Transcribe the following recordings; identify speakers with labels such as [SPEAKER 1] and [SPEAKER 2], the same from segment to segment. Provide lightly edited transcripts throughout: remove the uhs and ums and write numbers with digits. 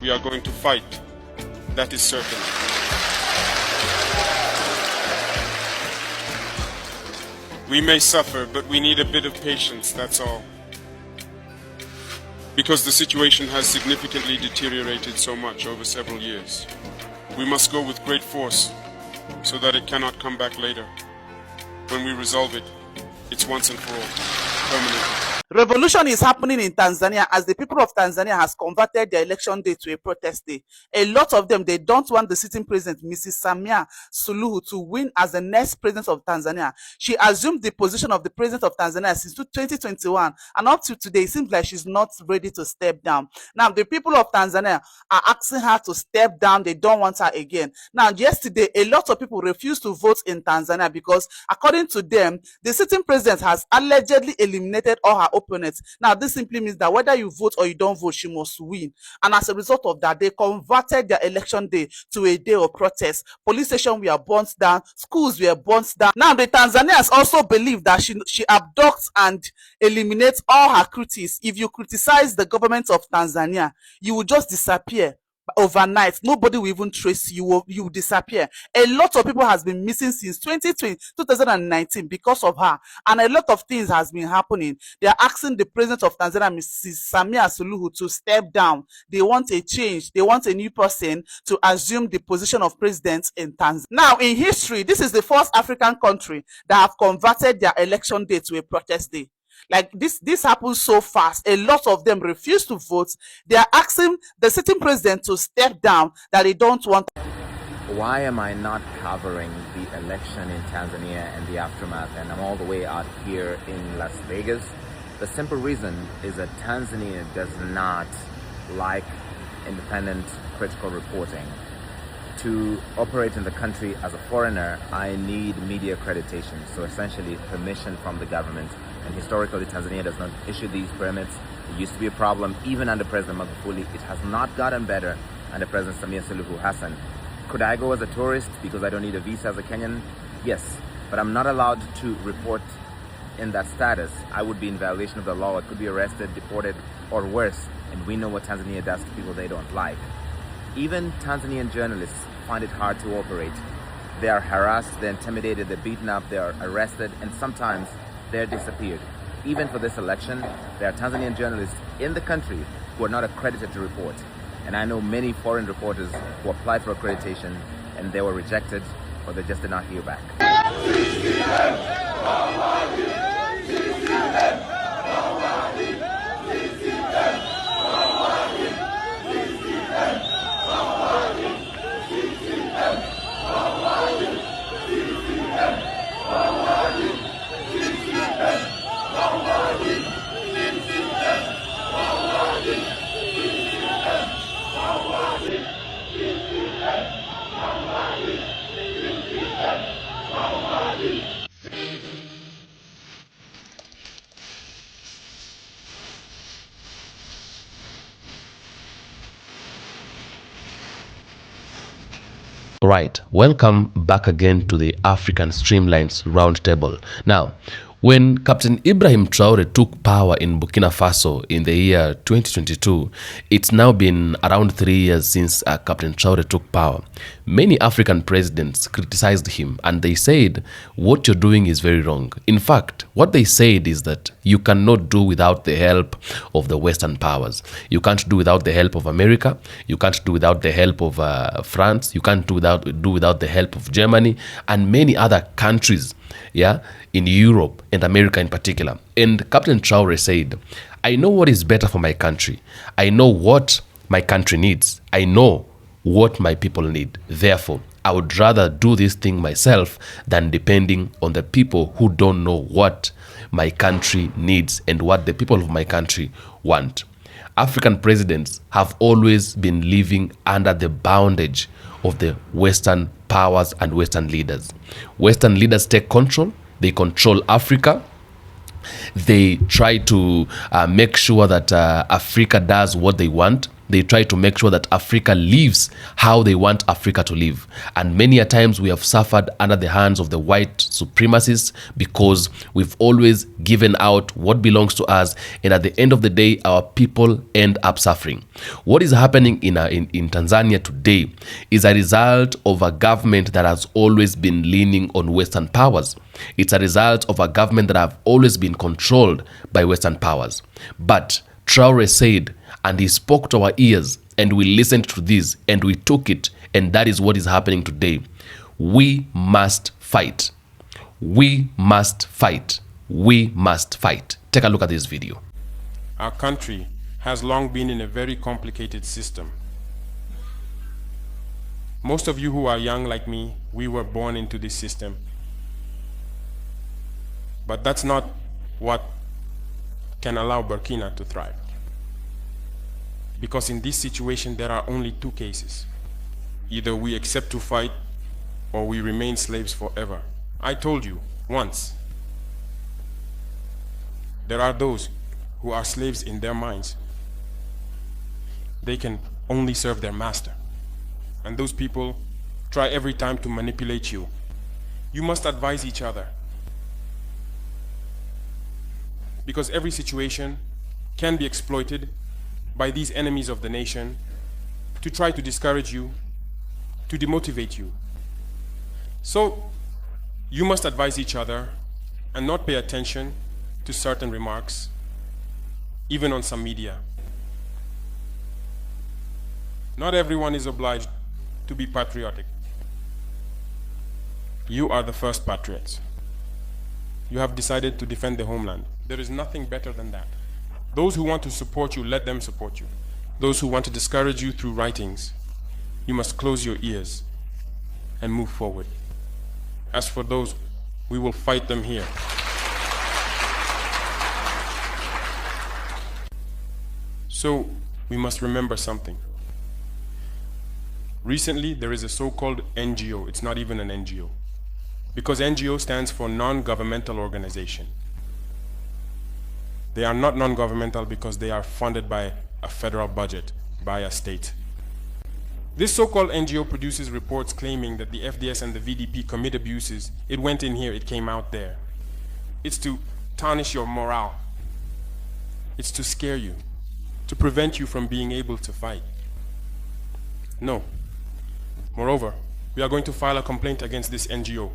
[SPEAKER 1] We are going to fight. That is certain. We may suffer, but we need a bit of patience, that's all. Because the situation has significantly deteriorated so much over several years. We must go with great force so that it cannot come back later. When we resolve it, it's once and for all, permanently.
[SPEAKER 2] Revolution is happening in Tanzania as the people of Tanzania has converted their election day to a protest day. A lot of them, they don't want the sitting president, Mrs. Samia Suluhu, to win as the next president of Tanzania. She assumed the position of the president of Tanzania since 2021, and up to today, it seems like she's not ready to step down. Now, the people of Tanzania are asking her to step down. They don't want her again. Now, yesterday, a lot of people refused to vote in Tanzania because, according to them, the sitting president has allegedly eliminated all her opponents. Now, this simply means that whether you vote or you don't vote, she must win. And as a result of that, they converted their election day to a day of protest. Police stations were burnt down, schools were burnt down. Now, the Tanzanians also believe that she abducts and eliminates all her critics. If you criticize the government of Tanzania, you will just disappear overnight. Nobody will even trace you. You will disappear. A lot of people has been missing since 2019 because of her, and a lot of things has been happening. They are asking the president of Tanzania, Mrs. Samia Suluhu, to step down. They want a change. They want a new person to assume the position of president in Tanzania. Now, in history, this is the first African country that have converted their election day to a protest day. Like this happens so fast. A lot of them refuse to vote. They are asking the sitting president to step down, that they don't want.
[SPEAKER 3] Why am I not covering the election in Tanzania and the aftermath? And I'm all the way out here in Las Vegas. The simple reason is that Tanzania does not like independent critical reporting. To operate in the country as a foreigner, I need media accreditation, so essentially permission from the government. And historically, Tanzania does not issue these permits. It used to be a problem even under President Magufuli. It has not gotten better under President Samia Suluhu Hassan. Could I go as a tourist because I don't need a visa as a Kenyan? Yes, but I'm not allowed to report in that status. I would be in violation of the law. I could be arrested, deported, or worse. And we know what Tanzania does to people they don't like. Even Tanzanian journalists find it hard to operate. They are harassed, they're intimidated, they're beaten up, they are arrested, and sometimes they're disappeared. Even for this election, there are Tanzanian journalists in the country who are not accredited to report. And I know many foreign reporters who applied for accreditation and they were rejected, or they just did not hear back.
[SPEAKER 4] Right, welcome back again to the African Streamlines Roundtable. Now, when Capt.Ibrahim Traore took power in Burkina Faso in the year 2022, it's now been around 3 years since Captain Traore took power. Many African presidents criticized him and they said, what you're doing is very wrong. In fact, what they said is that you cannot do without the help of the Western powers. You can't do without the help of America. You can't do without the help of France. You can't do without the help of Germany and many other countries, in Europe and America in particular. And Captain Traore said, I know what is better for my country. I know what my country needs. I know what my people need. Therefore, I would rather do this thing myself than depending on the people who don't know what my country needs and what the people of my country want. African presidents have always been living under the bondage of the Western powers and Western leaders. Western leaders take control. They control Africa. They try to make sure that Africa does what they want. they try to make sure that Africa lives how they want Africa to live. And many a times we have suffered under the hands of the white supremacists because we've always given out what belongs to us, and at the end of the day, our people end up suffering. What is happening in Tanzania today is a result of a government that has always been leaning on Western powers. It's a result of a government that have always been controlled by Western powers. But Traore said, and he spoke to our ears, and we listened to this, and we took it, and that is what is happening today. We must fight. We must fight. We must fight. Take a look at this video.
[SPEAKER 5] Our country has long been in a very complicated system. Most of you who are young like me, we were born into this system. But that's not what can allow Burkina to thrive. Because in this situation, there are only two cases. Either we accept to fight, or we remain slaves forever. I told you once, there are those who are slaves in their minds. They can only serve their master. And those people try every time to manipulate you. You must advise each other. Because every situation can be exploited by these enemies of the nation to try to discourage you, to demotivate you. So you must advise each other and not pay attention to certain remarks, even on some media. Not everyone is obliged to be patriotic. You are the first patriots. You have decided to defend the homeland. There is nothing better than that. Those who want to support you, let them support you. Those who want to discourage you through writings, you must close your ears and move forward. As for those, we will fight them here. So, we must remember something. Recently, there is a so-called NGO. It's not even an NGO. Because NGO stands for non-governmental organization. They are not non-governmental because they are funded by a federal budget, by a state. This so-called NGO produces reports claiming that the FDS and the VDP commit abuses. It went in here, it came out there. It's to tarnish your morale. It's to scare you, to prevent you from being able to fight. No. Moreover, we are going to file a complaint against this NGO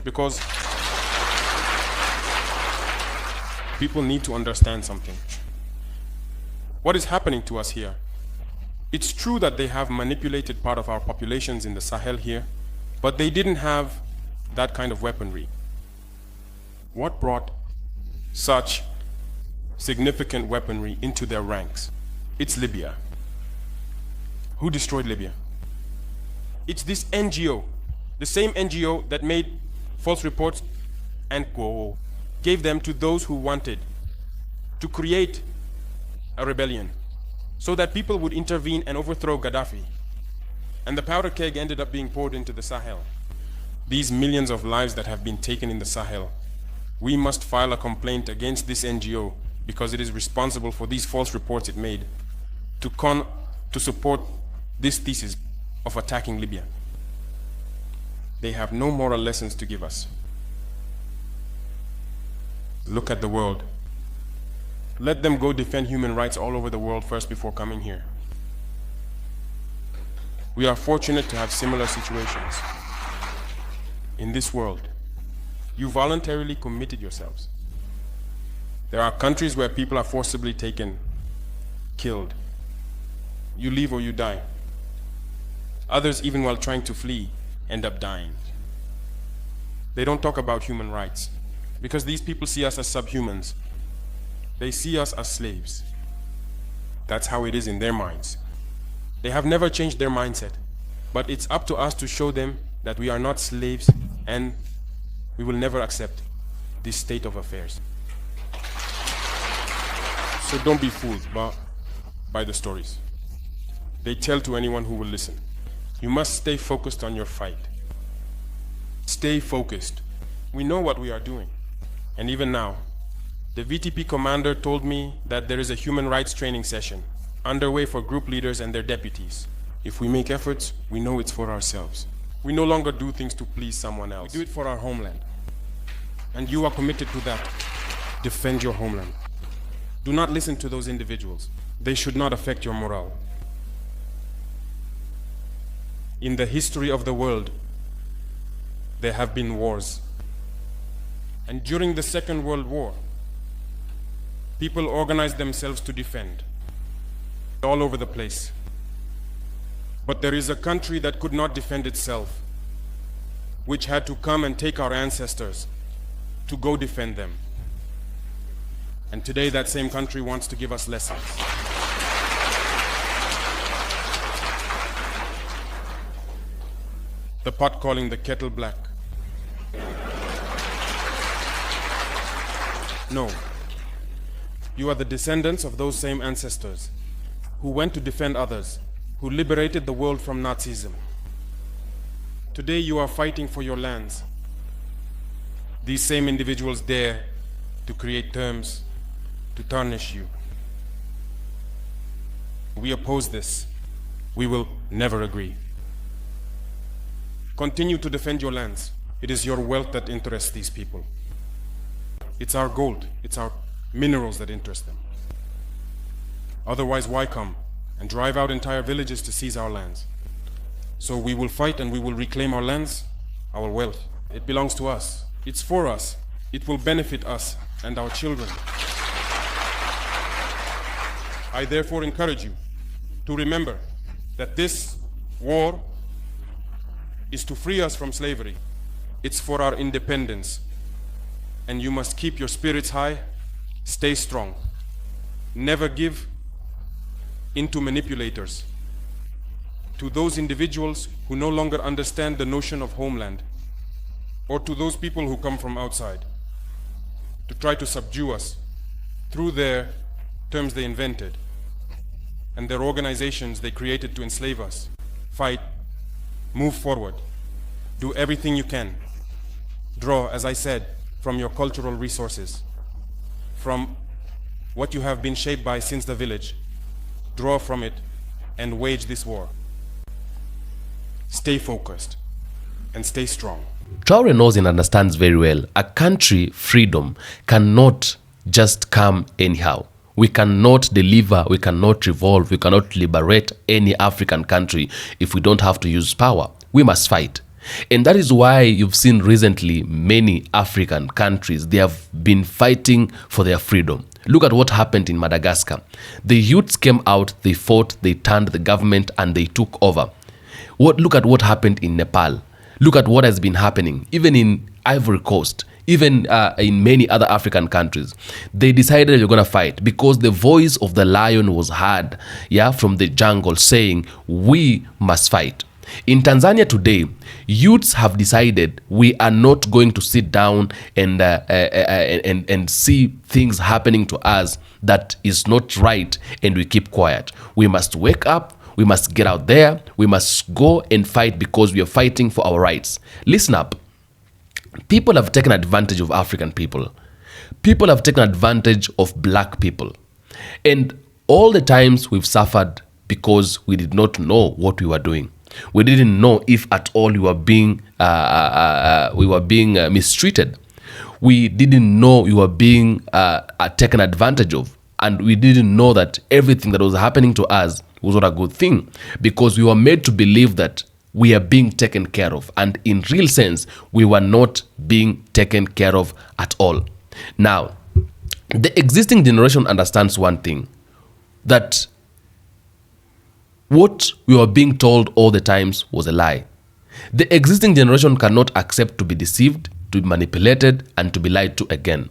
[SPEAKER 5] because people need to understand something. What is happening to us here? It's true that they have manipulated part of our populations in the Sahel here, but they didn't have that kind of weaponry. What brought such significant weaponry into their ranks? It's Libya. Who destroyed Libya? It's this NGO, the same NGO that made false reports and gave them to those who wanted to create a rebellion so that people would intervene and overthrow Gaddafi. And the powder keg ended up being poured into the Sahel. These millions of lives that have been taken in the Sahel, we must file a complaint against this NGO because it is responsible for these false reports it made to support this thesis of attacking Libya. They have no moral lessons to give us. Look at the world. Let them go defend human rights all over the world first before coming here. We are fortunate to have similar situations. In this world, you voluntarily committed yourselves. There are countries where people are forcibly taken, killed. You leave or you die. Others, even while trying to flee, end up dying. They don't talk about human rights because these people see us as subhumans. They see us as slaves. That's how it is in their minds. They have never changed their mindset, but it's up to us to show them that we are not slaves and we will never accept this state of affairs. So don't be fooled by the stories. They tell to anyone who will listen. You must stay focused on your fight. Stay focused. We know what we are doing. And even now, the VTP commander told me that there is a human rights training session underway for group leaders and their deputies. If we make efforts, we know it's for ourselves. We no longer do things to please someone else. We do it for our homeland. And you are committed to that. Defend your homeland. Do not listen to those individuals. They should not affect your morale. In the history of the world, there have been wars. And during the Second World War, people organized themselves to defend all over the place. But there is a country that could not defend itself, which had to come and take our ancestors to go defend them. And today that same country wants to give us lessons. The pot calling the kettle black. No. You are the descendants of those same ancestors who went to defend others, who liberated the world from Nazism. Today you are fighting for your lands. These same individuals dare to create terms to tarnish you. We oppose this. We will never agree. Continue to defend your lands. It is your wealth that interests these people. It's our gold, it's our minerals that interest them. Otherwise, why come and drive out entire villages to seize our lands? So we will fight and we will reclaim our lands, our wealth. It belongs to us. It's for us. It will benefit us and our children. I therefore encourage you to remember that this war is to free us from slavery. It's for our independence. And you must keep your spirits high, stay strong. Never give into manipulators, to those individuals who no longer understand the notion of homeland, or to those people who come from outside to try to subdue us through their terms they invented and their organizations they created to enslave us. Fight, move forward, do everything you can. Draw, as I said, from your cultural resources, from what you have been shaped by since the village. Draw from it and wage this war. Stay focused and stay strong.
[SPEAKER 4] Traore knows and understands very well a country freedom cannot just come anyhow. We cannot deliver, we cannot revolve, we cannot liberate any African country if we don't have to use power. We must fight. And that is why you've seen recently many African countries, they have been fighting for their freedom. Look at what happened in Madagascar. The youths came out, they fought, they turned the government and they took over. Look at what happened in Nepal. Look at what has been happening, even in Ivory Coast, even in many other African countries. They decided they're going to fight because the voice of the lion was heard, from the jungle saying, we must fight. In Tanzania today, youths have decided we are not going to sit down and see things happening to us that is not right and we keep quiet. We must wake up. We must get out there. We must go and fight because we are fighting for our rights. Listen up. People have taken advantage of African people. People have taken advantage of black people. And all the times we've suffered because we did not know what we were doing. We didn't know if at all we were being mistreated. We didn't know we were being taken advantage of. And we didn't know that everything that was happening to us was not a good thing, because we were made to believe that we are being taken care of. And in real sense, we were not being taken care of at all. Now, the existing generation understands one thing, that what we were being told all the times was a lie. The existing generation cannot accept to be deceived, to be manipulated, and to be lied to again.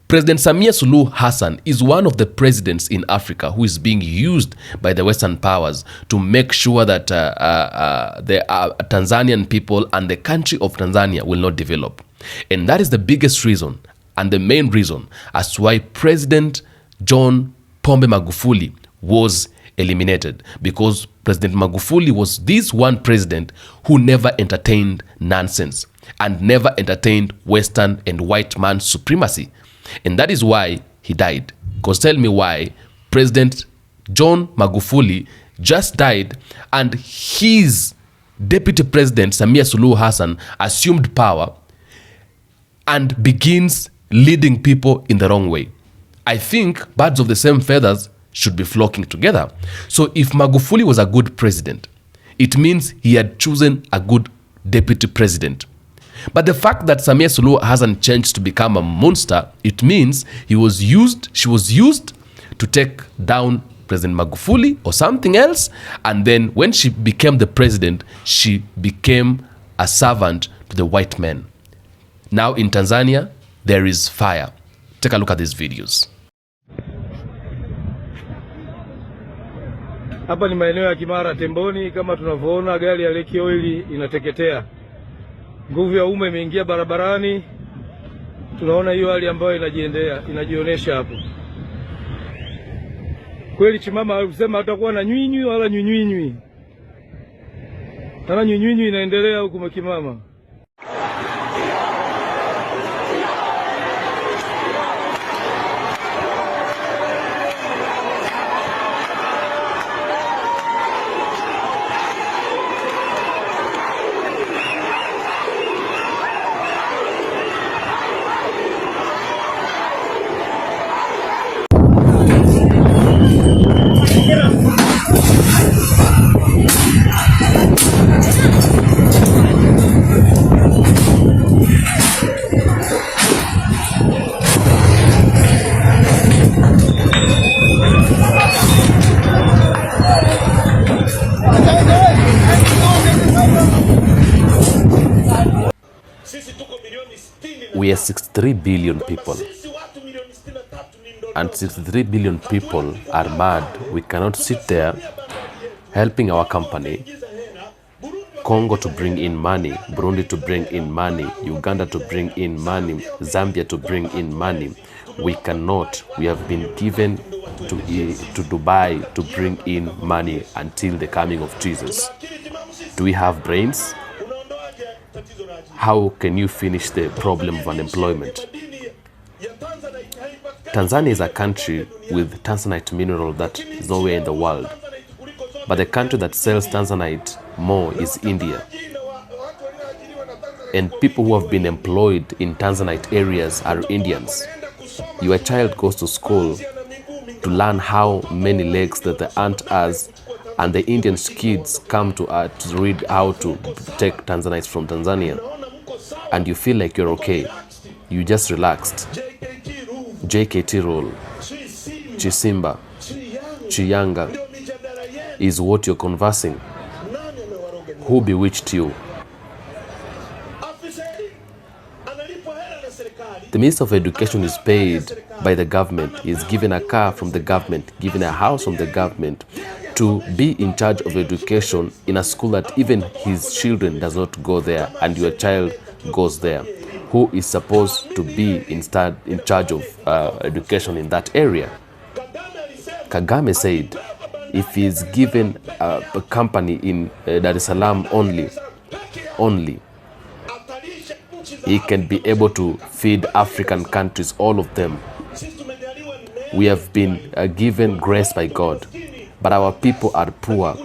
[SPEAKER 4] President Samia Suluhu Hassan is one of the presidents in Africa who is being used by the Western powers to make sure that the Tanzanian people and the country of Tanzania will not develop. And that is the biggest reason and the main reason as to why President John Pombe Magufuli was eliminated, because President Magufuli was this one president who never entertained nonsense and never entertained Western and white man supremacy. And that is why he died. Because tell me why President John Magufuli, just died, and his deputy president, Samia Suluhu Hassan, assumed power and begins leading people in the wrong way. I think birds of the same feathers should be flocking together. So if Magufuli was a good president, it means he had chosen a good deputy president. But the fact that Samia Suluhu hasn't changed to become a monster, it means she was used to take down President Magufuli or something else, and then when she became the president, she became a servant to the white men. Now in Tanzania, there is fire. Take a look at these videos.
[SPEAKER 6] Hapa ni maeneo ya Kimara Temboni, kama tunavyoona gari ya Lake Oil inateketea. Nguvu ya umeme imeingia barabarani. Tunaona hiyo hali ambayo inajionyesha hapo. Kweli Chimama alisema hatakuwa na nywinywi wala nywinywi. Tana nywinywi inaendelea huko Mkimama.
[SPEAKER 4] We are 63 billion people, and 63 billion people are mad. We cannot sit there helping our company, Congo to bring in money, Burundi to bring in money, Uganda to bring in money, Zambia to bring in money. We cannot. We have been given to Dubai to bring in money until the coming of Jesus. Do we have brains? How can you finish the problem of unemployment? Tanzania is a country with Tanzanite mineral that is nowhere in the world. But the country that sells Tanzanite more is India. And people who have been employed in Tanzanite areas are Indians. Your child goes to school to learn how many legs that the ant has, and the Indian kids come to read how to take Tanzanites from Tanzania. And you feel like you're okay. You just relaxed. JKT rule, Chisimba, Chiyanga is what you're conversing. Who bewitched you? The Minister of Education is paid by the government. He is given a car from the government, given a house from the government to be in charge of education in a school that even his children does not go there, and your child goes there. Who is supposed to be in charge of education in that area? Kagame said if he is given a company in Dar es Salaam only, he can be able to feed African countries, all of them. We have been given grace by God, but our people are poor.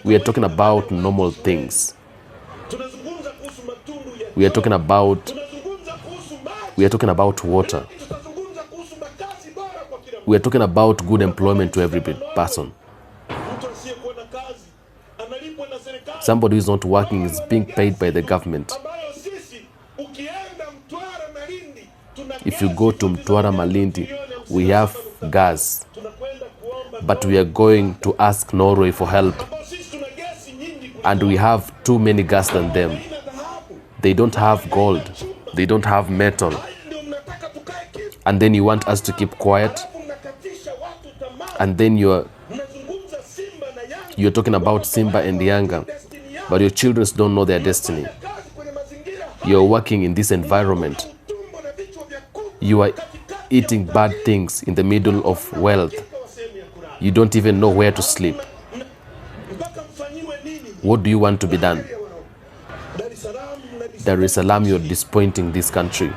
[SPEAKER 4] We are talking about normal things. We are talking about water. We are talking about good employment to every person. Somebody who is not working is being paid by the government. If you go to Mtwara Malindi, we have gas, but we are going to ask Norway for help, and we have too many gas than them. They don't have gold, they don't have metal, and then you want us to keep quiet, and then you're talking about Simba and Yanga, but your children don't know their destiny. You're working in this environment. You are eating bad things in the middle of wealth. You don't even know where to sleep. What do you want to be done? Dar es Salaam, you're disappointing this country.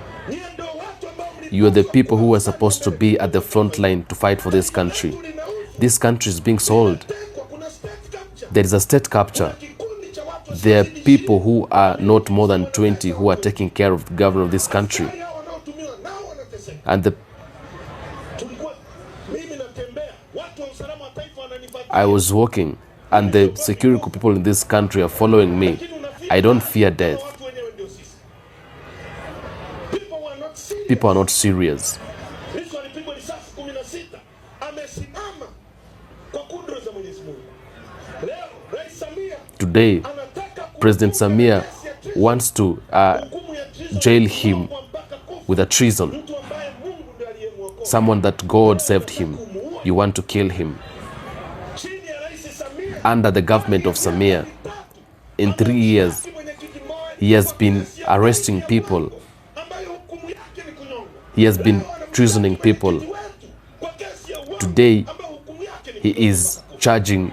[SPEAKER 4] You are the people who are supposed to be at the front line to fight for this country. This country is being sold. There is a state capture. There are people who are not more than 20 who are taking care of the government of this country. And I was walking, and the security people in this country are following me. I don't fear death. People are not serious. Today, President Samia wants to jail him with a treason. Someone that God saved him. You want to kill him. Under the government of Samia, in 3 years, he has been arresting people. He has been treasoning people. Today, he is charging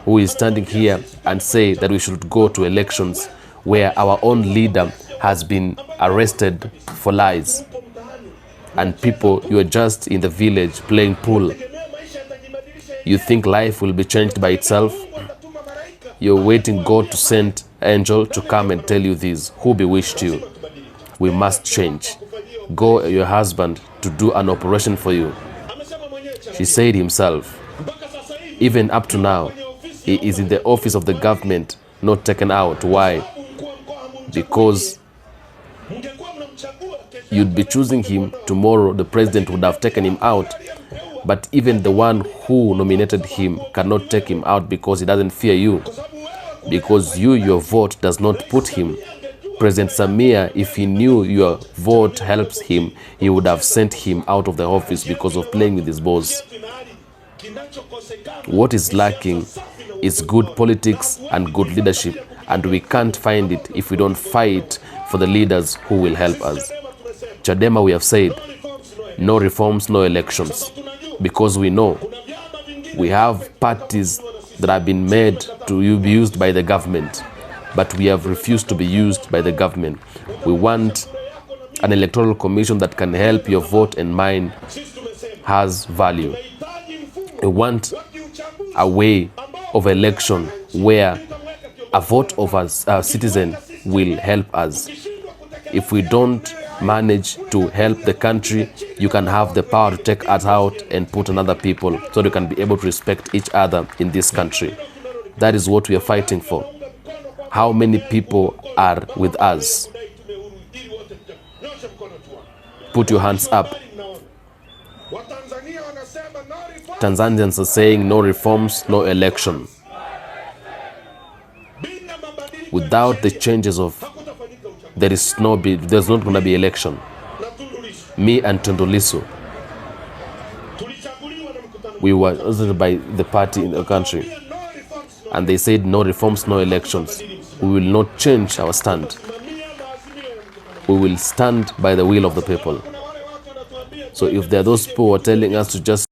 [SPEAKER 4] who is standing here and say that we should go to elections where our own leader has been arrested for lies. And people, you are just in the village playing pool. You think life will be changed by itself? You're waiting God to send angel to come and tell you this. Who bewitched you? We must change. Go your husband to do an operation for you. She said himself. Even up to now, he is in the office of the government, not taken out. Why? Because you'd be choosing him tomorrow, the president would have taken him out. But even the one who nominated him cannot take him out because he doesn't fear you. Because your vote does not put him. President Samia, if he knew your vote helps him, he would have sent him out of the office because of playing with his boss. What is lacking is good politics and good leadership, and we can't find it if we don't fight for the leaders who will help us. Chadema, we have said, no reforms, no elections, because we know we have parties that have been made to be used by the government, but we have refused to be used by the government. We want an electoral commission that can help your vote and mine has value. We want a way of election where a vote of a citizen will help us. If we don't manage to help the country, you can have the power to take us out and put another people so we can be able to respect each other in this country. That is what we are fighting for. How many people are with us? Put your hands up. Tanzanians are saying no reforms, no election. Without the changes of, there's not going to be election. Me and Tundu Lissu, we were chosen by the party in the country, and they said no reforms, no elections. We will not change our stand. We will stand by the will of the people. So if there are those people who are telling us to just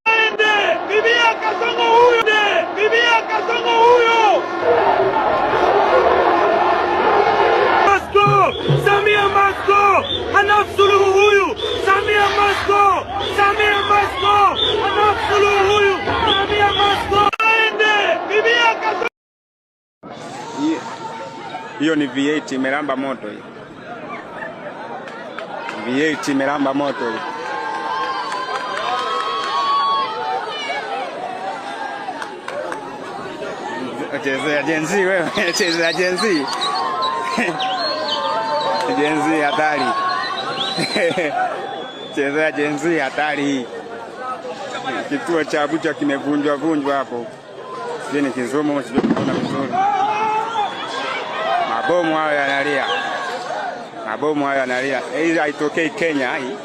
[SPEAKER 7] Samia must go! Enough Suluhu huyu! Samia must go! Samia must go! Enough Suluhu huyu! Samia must go!
[SPEAKER 8] Hiyo ni V8 imelamba moto hii. V8 imelamba moto hii. Chezea Gen Z wewe, chezea Gen Z. Gen Z hatari. Chezea Gen Z hatari hii. Kituo cha Abuja kimevunjwa hapo. Sisi ni kizomo sijaona vizuri. Mabomu hayo yanalia. Mabomu hayo yanalia. Hii haitokei Kenya hii.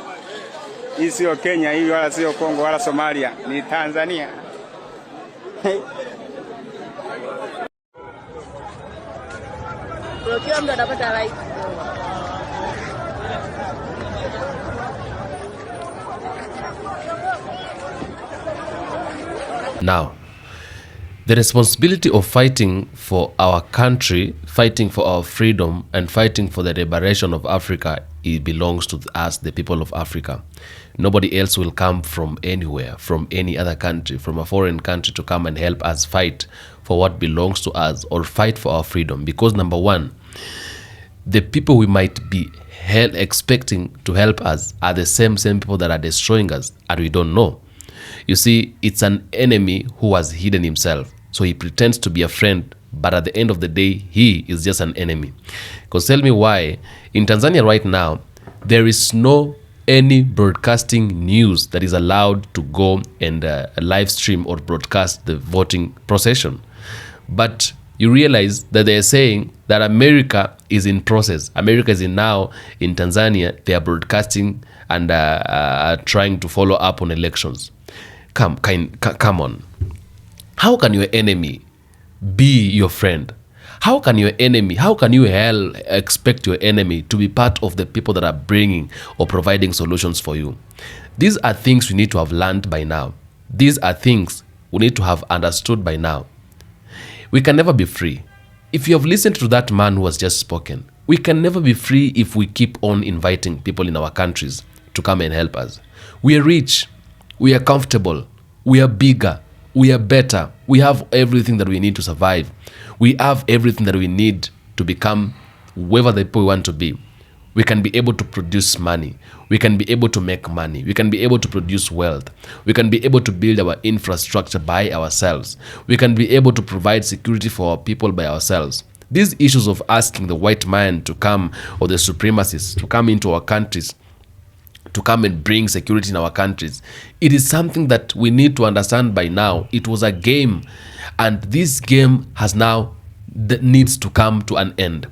[SPEAKER 8] Hii sio Kenya hii, wala sio Kongo wala Somalia, ni Tanzania.
[SPEAKER 9] Kila mtu anapata like.
[SPEAKER 4] Now, The responsibility of fighting for our country, fighting for our freedom, and fighting for the liberation of Africa, it belongs to us, the people of Africa. Nobody else will come from anywhere, from any other country, from a foreign country to come and help us fight for what belongs to us or fight for our freedom. Because number one, the people we might be expecting to help us are the same people that are destroying us, and we don't know. You see, it's an enemy who has hidden himself. So he pretends to be a friend, but at the end of the day, he is just an enemy. Because tell me why, in Tanzania right now, there is no any broadcasting news that is allowed to go and live stream or broadcast the voting procession. But you realize that they are saying that America is in process. America is now in Tanzania. They are broadcasting and trying to follow up on elections. Come on. How can your enemy be your friend? How can you expect your enemy to be part of the people that are bringing or providing solutions for you? These are things we need to have learned by now. These are things we need to have understood by now. We can never be free. If you have listened to that man who has just spoken, we can never be free if we keep on inviting people in our countries to come and help us. We are rich. We are comfortable. We are bigger. We are better. We have everything that we need to survive. We have everything that we need to become whoever the people we want to be. We can be able to produce money. We can be able to make money. We can be able to produce wealth. We can be able to build our infrastructure by ourselves. We can be able to provide security for our people by ourselves. These issues of asking the white man to come, or the supremacists to come into our countries, to come and bring security in our countries, it is something that we need to understand by now. It was a game, and this game has now that needs to come to an end.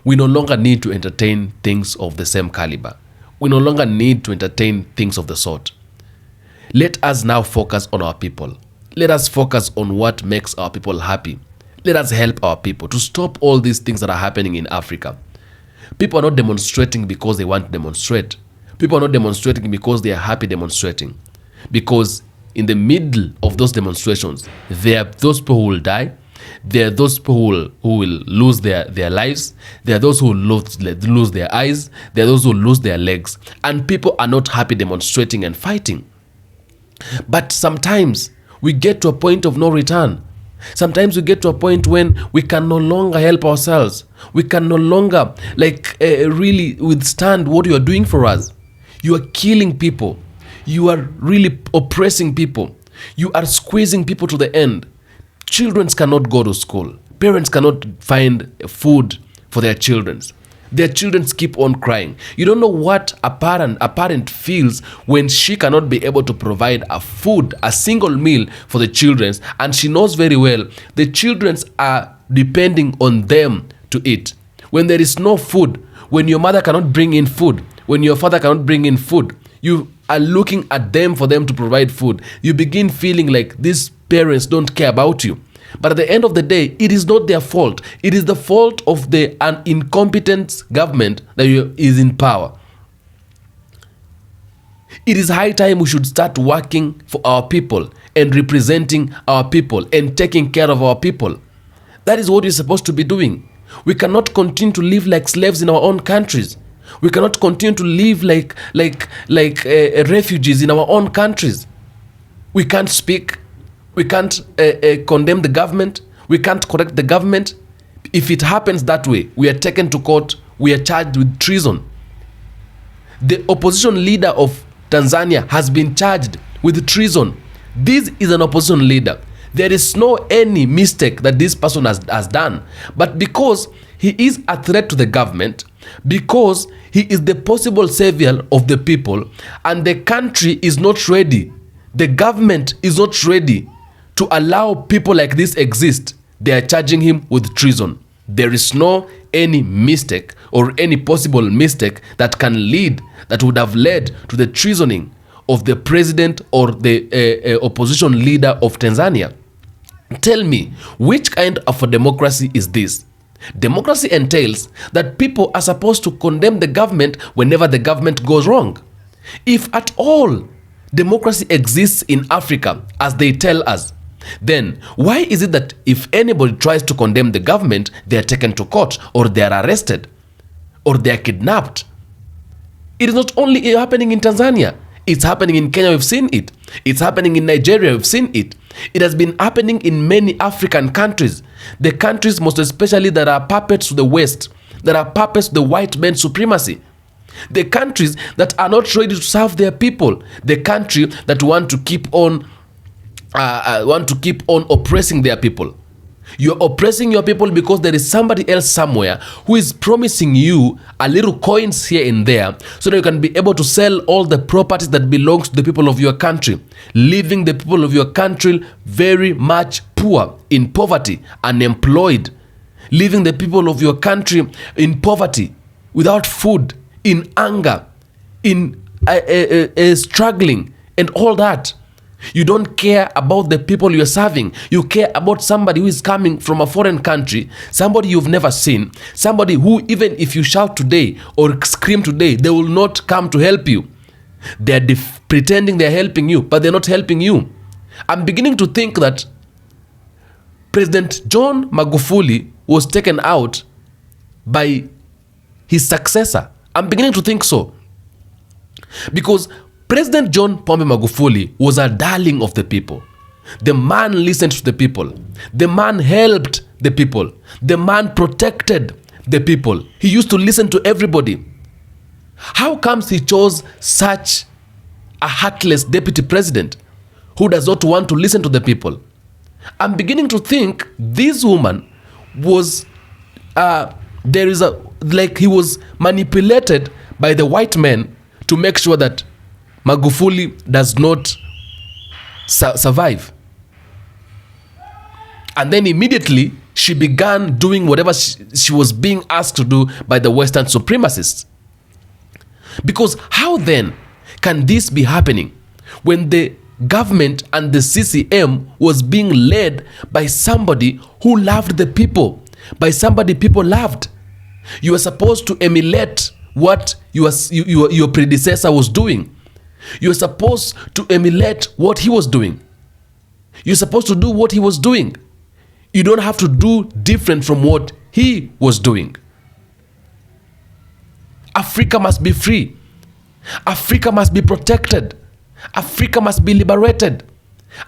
[SPEAKER 4] We no longer need to entertain things of the same caliber. We no longer need to entertain things of the sort. Let us now focus on our people. Let us focus on what makes our people happy. Let us help our people to stop all these things that are happening in Africa. People are not demonstrating because they want to demonstrate. People are not demonstrating because they are happy demonstrating. Because in the middle of those demonstrations, there are those people who will die. There are those people who will lose their lives. There are those who will lose their eyes. There are those who will lose their legs. And people are not happy demonstrating and fighting. But sometimes we get to a point of no return. Sometimes we get to a point when we can no longer help ourselves. We can no longer really withstand what you are doing for us. You are killing people. You are really oppressing people. You are squeezing people to the end. Children cannot go to school. Parents cannot find food for their children. Their children keep on crying. You don't know what a parent feels when she cannot be able to provide a food, a single meal for the children, and she knows very well the children are depending on them to eat. When there is no food, when your mother cannot bring in food, when your father cannot bring in food, you are looking at them for them to provide food. You begin feeling like these parents don't care about you. But at the end of the day, it is not their fault. It is the fault of an incompetent government that is in power. It is high time we should start working for our people and representing our people and taking care of our people. That is what we're supposed to be doing. We cannot continue to live like slaves in our own countries. We cannot continue to live like refugees in our own countries. We can't speak. We can't condemn the government. We can't correct the government. If it happens that way, we are taken to court. We are charged with treason. The opposition leader of Tanzania has been charged with treason. This is an opposition leader. There is no any mistake that this person has done. But because he is a threat to the government, because he is the possible savior of the people, and the country is not ready, the government is not ready to allow people like this exist, they are charging him with treason. There is no any mistake or any possible mistake that would have led to the treasoning of the president or the opposition leader of Tanzania. Tell me, which kind of a democracy is this? Democracy entails that people are supposed to condemn the government whenever the government goes wrong. If at all democracy exists in Africa, as they tell us, then why is it that if anybody tries to condemn the government, they are taken to court, or they are arrested, or they are kidnapped? It is not only happening in Tanzania. It's happening in Kenya, we've seen it. It's happening in Nigeria, we've seen it. It has been happening in many African countries. The countries most especially that are puppets to the West, that are puppets to the white man's supremacy. The countries that are not ready to serve their people. The country that want to keep on oppressing their people. You're oppressing your people because there is somebody else somewhere who is promising you a little coins here and there so that you can be able to sell all the properties that belongs to the people of your country, leaving the people of your country very much poor, in poverty, unemployed, leaving the people of your country in poverty, without food, in anger, in struggling, and all that. You don't care about the people you're serving. You care about somebody who is coming from a foreign country, somebody you've never seen, somebody who, even if you shout today or scream today, they will not come to help you. They're pretending they're helping you, but they're not helping you. I'm beginning to think that President John Magufuli was taken out by his successor. I'm beginning to think so. Because President John Pombe Magufuli was a darling of the people. The man listened to the people. The man helped the people. The man protected the people. He used to listen to everybody. How comes he chose such a heartless deputy president who does not want to listen to the people? I'm beginning to think this woman was, he was manipulated by the white men to make sure that Magufuli does not survive. And then immediately she began doing whatever she was being asked to do by the Western supremacists. Because how then can this be happening when the government and the CCM was being led by somebody who loved the people, by somebody people loved? You were supposed to emulate what your predecessor was doing. You're supposed to emulate what he was doing. You're supposed to do what he was doing. You don't have to do different from what he was doing. Africa must be free. Africa must be protected. Africa must be liberated.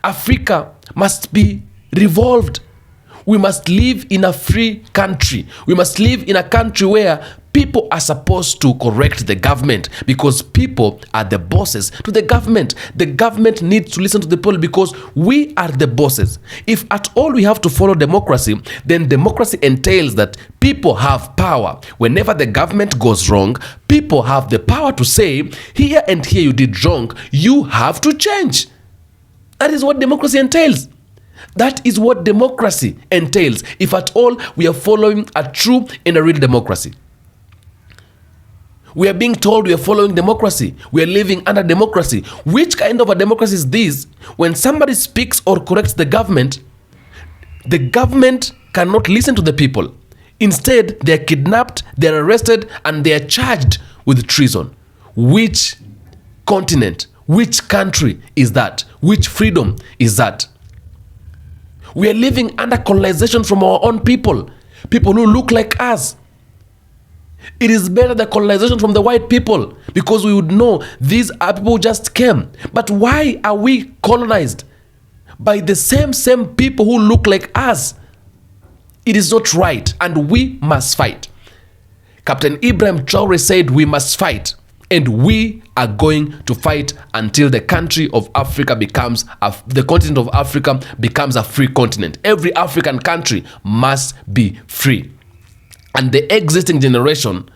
[SPEAKER 4] Africa must be revolved. We must live in a free country. We must live in a country where people are supposed to correct the government because people are the bosses to the government. The government needs to listen to the people because we are the bosses. If at all we have to follow democracy, then democracy entails that people have power. Whenever the government goes wrong, people have the power to say, here and here you did wrong, you have to change. That is what democracy entails. That is what democracy entails, if at all we are following a true and a real democracy. We are being told we are following democracy. We are living under democracy. Which kind of a democracy is this? When somebody speaks or corrects the government cannot listen to the people. Instead, they are kidnapped, they are arrested, and they are charged with treason. Which continent, which country is that? Which freedom is that? We are living under colonization from our own people, people who look like us. It is better the colonization from the white people because we would know these are people who just came. But why are we colonized by the same people who look like us? It is not right, and we must fight. Capt.Ibrahim Traore said we must fight, and we are going to fight until the country of Africa becomes, the continent of Africa becomes a free continent. Every African country must be free. And the existing generation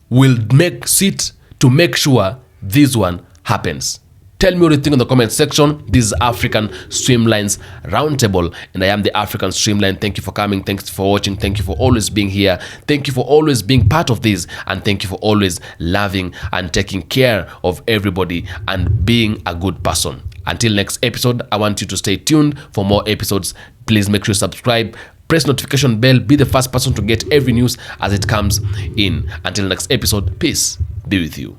[SPEAKER 4] will sit to make sure this one happens. Tell me what you think in the comment section. This is African Streamlines Roundtable, and I am the African Streamline. Thank you for coming. Thanks for watching. Thank you for always being here. Thank you for always being part of this, and thank you for always loving and taking care of everybody and being a good person. Until next episode, I want you to stay tuned for more episodes. Please make sure you subscribe. Press notification bell. Be the first person to get every news as it comes in. Until next episode, peace be with you.